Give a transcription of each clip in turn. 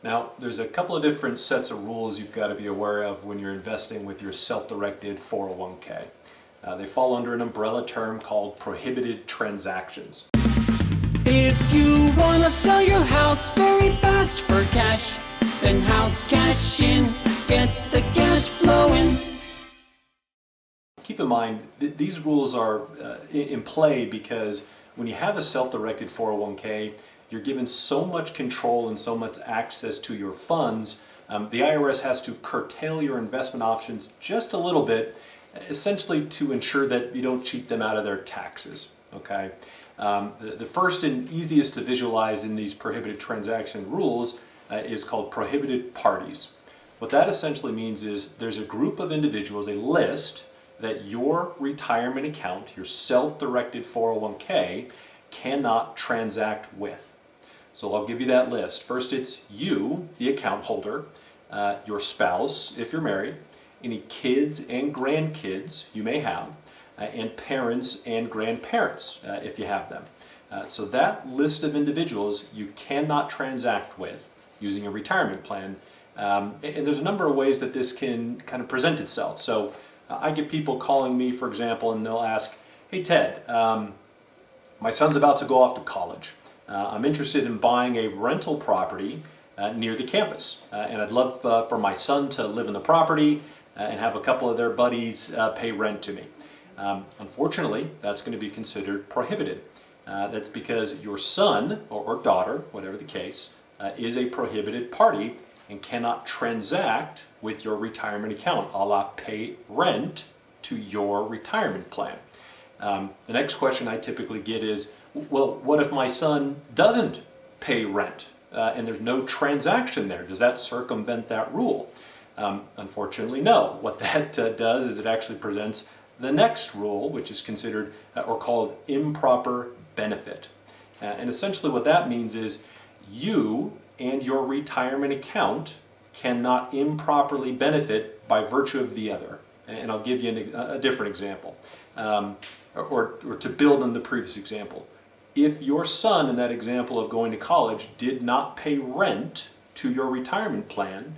Now, there's a couple of different sets of rules you've got to be aware of when you're investing with your self-directed 401k. They fall under an umbrella term called Prohibited Transactions. If you want to sell your house very fast for cash, then HouseCashin gets the cash flowing. Keep in mind, these rules are in play because when you have a self-directed 401k, you're given so much control and so much access to your funds, the IRS has to curtail your investment options just a little bit, essentially to ensure that you don't cheat them out of their taxes. Okay? The first and easiest to visualize in these prohibited transaction rules is called Prohibited Parties. What that essentially means is there's a group of individuals, a list, that your retirement account, your self-directed 401k, cannot transact with. So I'll give you that list. First, it's you, the account holder, your spouse, if you're married, any kids and grandkids you may have, and parents and grandparents if you have them. So that list of individuals you cannot transact with using a retirement plan. And there's a number of ways that this can kind of present itself. So I get people calling me, for example, and they'll ask, "Hey Ted, my son's about to go off to college. I'm interested in buying a rental property near the campus, and I'd love for my son to live in the property and have a couple of their buddies pay rent to me." Unfortunately, that's going to be considered prohibited. That's because your son or daughter, whatever the case, is a prohibited party and cannot transact with your retirement account, a la pay rent to your retirement plan. The next question I typically get is, well, what if my son doesn't pay rent and there's no transaction there? Does that circumvent that rule? Unfortunately, no. What that does is it actually presents the next rule, which is considered or called Improper Benefit. And essentially what that means is you and your retirement account cannot improperly benefit by virtue of the other. And I'll give you a different example, or to build on the previous example. If your son, in that example of going to college, did not pay rent to your retirement plan,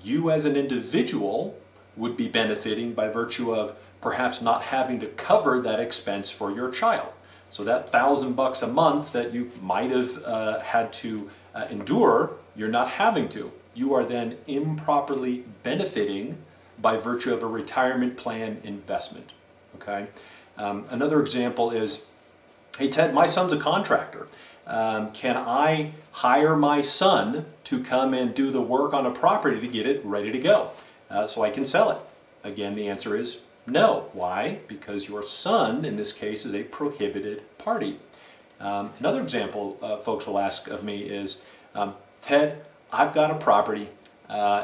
you as an individual would be benefiting by virtue of perhaps not having to cover that expense for your child. So that $1,000 a month that you might have had to endure, you're not having to. You are then improperly benefiting by virtue of a retirement plan investment. Okay. Another example is, "Hey Ted, my son's a contractor. Can I hire my son to come and do the work on a property to get it ready to go so I can sell it?" Again, the answer is no. Why? Because your son, in this case, is a prohibited party. Another example folks will ask of me is, "Ted, I've got a property.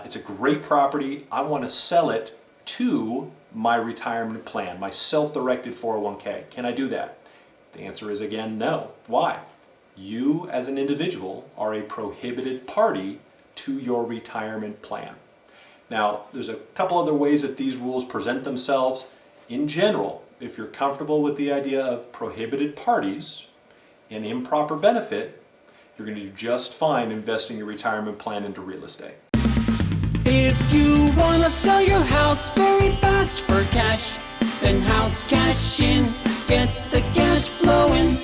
It's a great property. I want to sell it to my retirement plan, my self-directed 401k. Can I do that?" The answer is again no. Why? You as an individual are a prohibited party to your retirement plan. Now, there's a couple other ways that these rules present themselves. In general, if you're comfortable with the idea of prohibited parties and improper benefit, you're going to do just fine investing your retirement plan into real estate. If you want to sell your house very fast for cash, then HouseCashin gets the cash flowing.